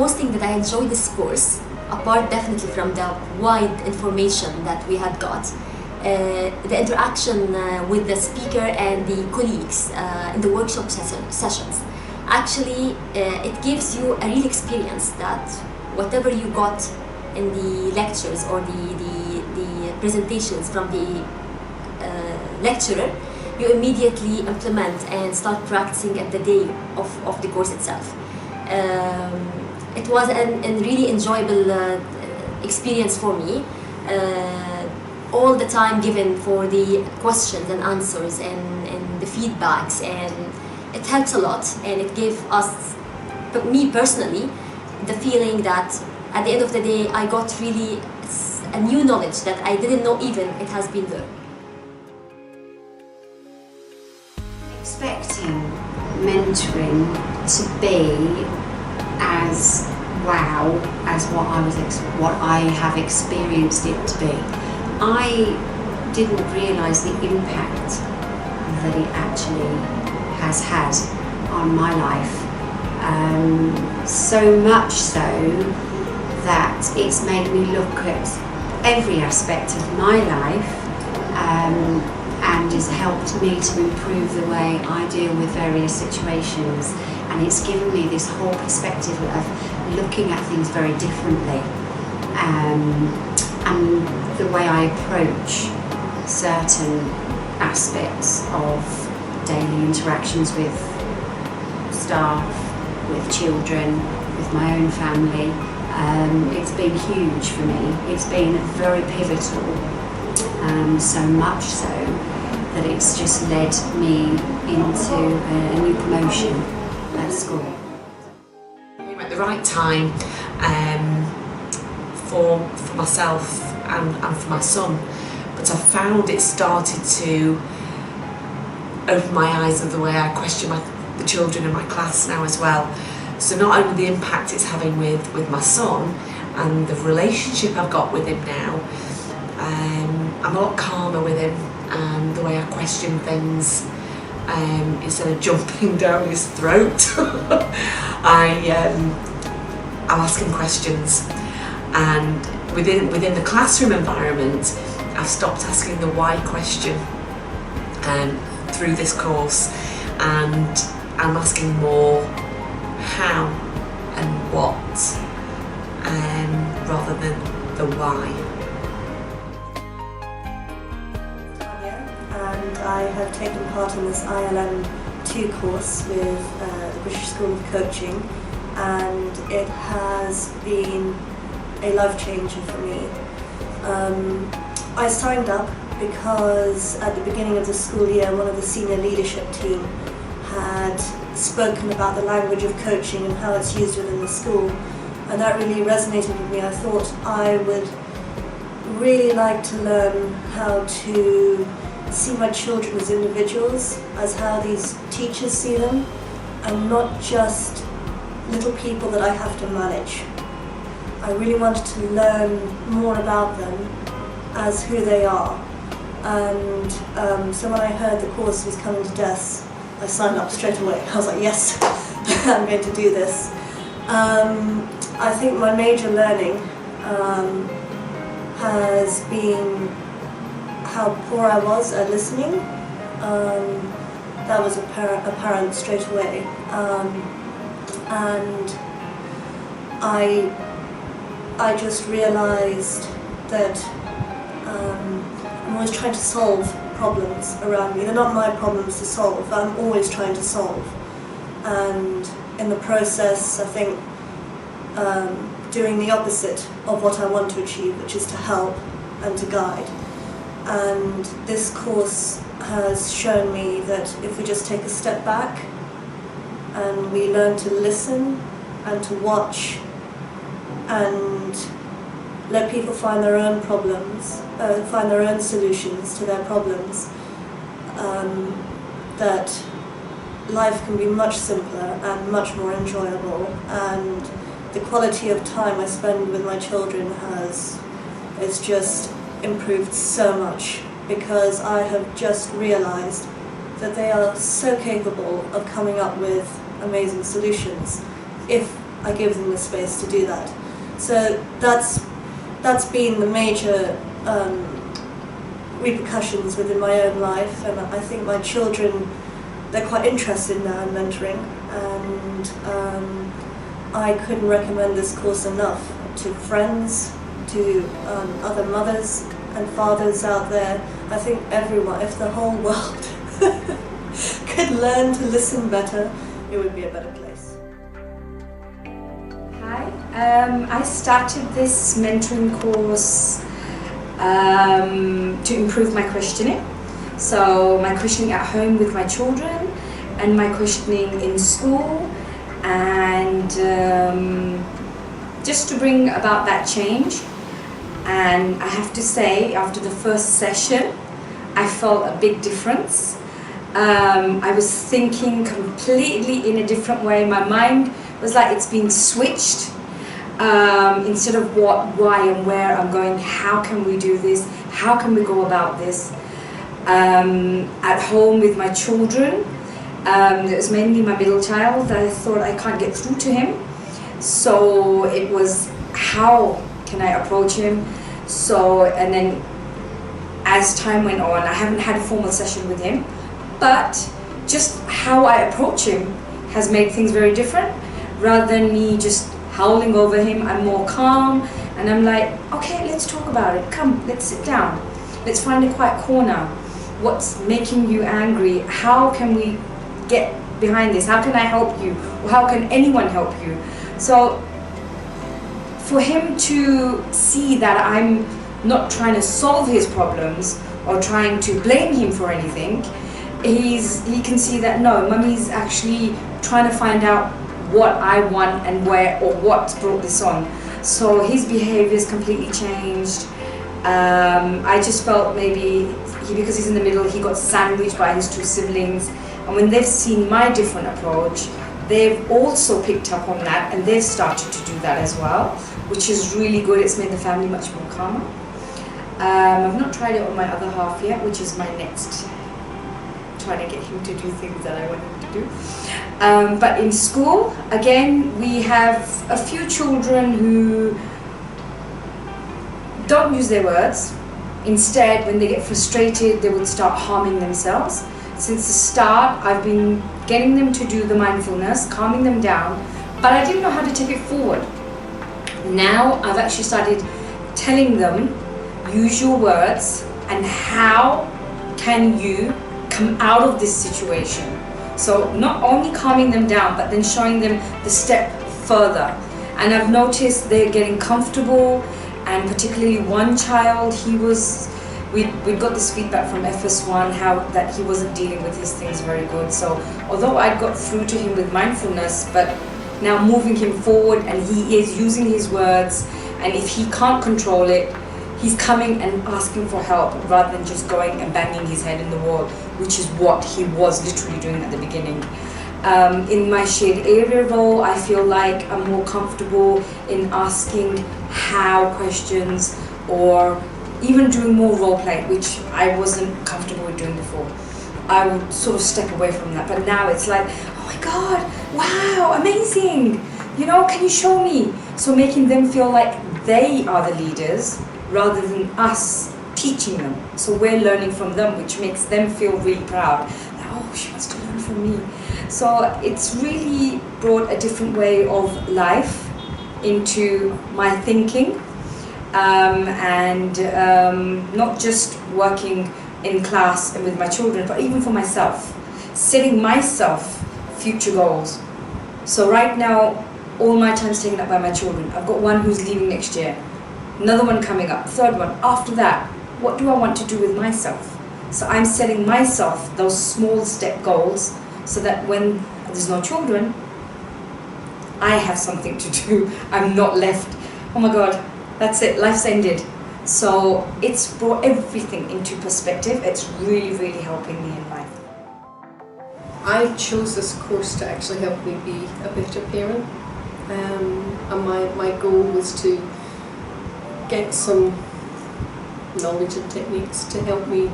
most thing that I enjoyed this course, apart definitely from the wide information that we had got, the interaction with the speaker and the colleagues in the workshop sessions. Actually, it gives you a real experience that whatever you got in the lectures or the presentations from the lecturer, you immediately implement and start practicing at the day of the course itself. It was a really enjoyable experience for me. All the time given for the questions and answers and the feedbacks, and it helps a lot, and it gave us, me personally, the feeling that at the end of the day I got really a new knowledge that I didn't know even it has been there. Expecting mentoring to be as wow as what I have experienced it to be. I didn't realise the impact that it actually has had on my life. So much so that it's made me look at every aspect of my life and has helped me to improve the way I deal with various situations, and it's given me this whole perspective of looking at things very differently, and the way I approach certain aspects of daily interactions with staff, with children, with my own family. It's been huge for me. It's been very pivotal, so much so that it's just led me into a new promotion at school. At the right time for myself and for my son, but I found it started to open my eyes of the way I question the children in my class now as well. So not only the impact it's having with my son and the relationship I've got with him now, I'm a lot calmer with him, and the way I question things, instead of jumping down his throat, I'm asking questions. And within the classroom environment, I've stopped asking the why question through this course, and I'm asking more how and what, rather than the why. And I have taken part in this ILM 2 course with the British School of Coaching, and it has been a life changer for me. I signed up because at the beginning of the school year, one of the senior leadership team had spoken about the language of coaching and how it's used within the school, and that really resonated with me. I thought I would really like to learn how to see my children as individuals, as how these teachers see them, and not just little people that I have to manage. I really wanted to learn more about them as who they are, and so when I heard the course was coming to death, I signed up straight away. I was like, yes, I'm going to do this. I think my major learning has been how poor I was at listening. That was apparent straight away, and I just realised that I'm always trying to solve problems around me. They're not my problems to solve, I'm always trying to solve. And in the process, I think doing the opposite of what I want to achieve, which is to help and to guide. And this course has shown me that if we just take a step back and we learn to listen and to watch and let people find their own problems, find their own solutions to their problems, that life can be much simpler and much more enjoyable, and the quality of time I spend with my children has just improved so much, because I have just realised that they are so capable of coming up with amazing solutions if I give them the space to do that. So that's been the major repercussions within my own life, and I think my children, they're quite interested now in mentoring, and I couldn't recommend this course enough to friends, to other mothers and fathers out there. I think everyone, if the whole world could learn to listen better, it would be a better place. Hi, I started this mentoring course to improve my questioning. So my questioning at home with my children and my questioning in school, and just to bring about that change. And I have to say, after the first session, I felt a big difference. I was thinking completely in a different way. My mind was like it's been switched. Instead of what, why and where, I'm going, how can we do this? How can we go about this? At home with my children, it was mainly my middle child that I thought I can't get through to him. So it was, how can I approach him? So, and then as time went on, I haven't had a formal session with him, but just how I approach him has made things very different. Rather than me just howling over him, I'm more calm, and I'm like, okay, let's talk about it. Come, let's sit down. Let's find a quiet corner. What's making you angry? How can we get behind this? How can I help you? Or how can anyone help you? So for him to see that I'm not trying to solve his problems or trying to blame him for anything, he can see that no, mummy's actually trying to find out what I want and where, or what brought this on. So his behavior's completely changed. I just felt maybe because he's in the middle, he got sandwiched by his two siblings, and when they've seen my different approach, they've also picked up on that, and they've started to do that as well, which is really good. It's made the family much more calmer. I've not tried it on my other half yet, which is my next, trying to get him to do things that I want him to do. But in school, again, we have a few children who don't use their words. Instead, when they get frustrated, they would start harming themselves. Since the start, I've been getting them to do the mindfulness, calming them down, but I didn't know how to take it forward. Now, I've actually started telling them, use your words, and how can you come out of this situation. So not only calming them down, but then showing them the step further. And I've noticed they're getting comfortable, and particularly one child, we got this feedback from FS1 how that he wasn't dealing with his things very good. So although I got through to him with mindfulness, but now moving him forward, and he is using his words, and if he can't control it, he's coming and asking for help rather than just going and banging his head in the wall, which is what he was literally doing at the beginning. In my shared area role, I feel like I'm more comfortable in asking how questions, or even doing more role play, which I wasn't comfortable with doing before. I would sort of step away from that, but now it's like, oh my God, wow, amazing! You know, can you show me? So making them feel like they are the leaders rather than us teaching them. So we're learning from them, which makes them feel really proud. That, oh, she wants to learn from me. So it's really brought a different way of life into my thinking, and not just working in class and with my children, but even for myself, setting myself future goals. So right now, all my time's taken up by my children. I've got one who's leaving next year, another one coming up, third one. After that, what do I want to do with myself? So I'm setting myself those small step goals so that when there's no children, I have something to do. I'm not left, oh my God, that's it, life's ended. So it's brought everything into perspective. It's really, really helping me in life. I chose this course to actually help me be a better parent, and my goal was to get some knowledge and techniques to help me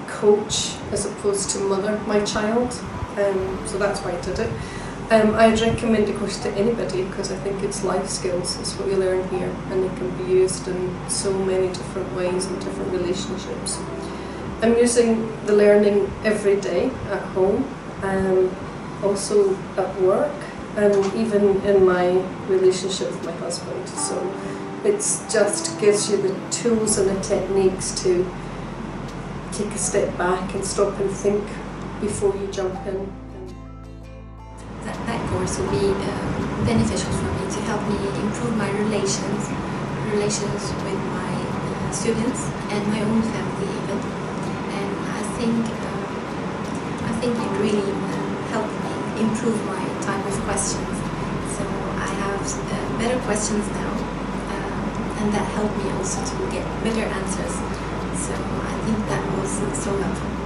coach as opposed to mother my child, so that's why I did it. I'd recommend the course to anybody because I think it's life skills, it's what you learn here, and it can be used in so many different ways and different relationships. I'm using the learning every day at home, also at work, and even in my relationship with my husband. So it's just gives you the tools and the techniques to take a step back and stop and think before you jump in. That course will be beneficial for me to help me improve my relations with my students and my own family even. And I think it really helped me improve my time with questions. So I have better questions now, and that helped me also to get better answers. So I think that was so helpful.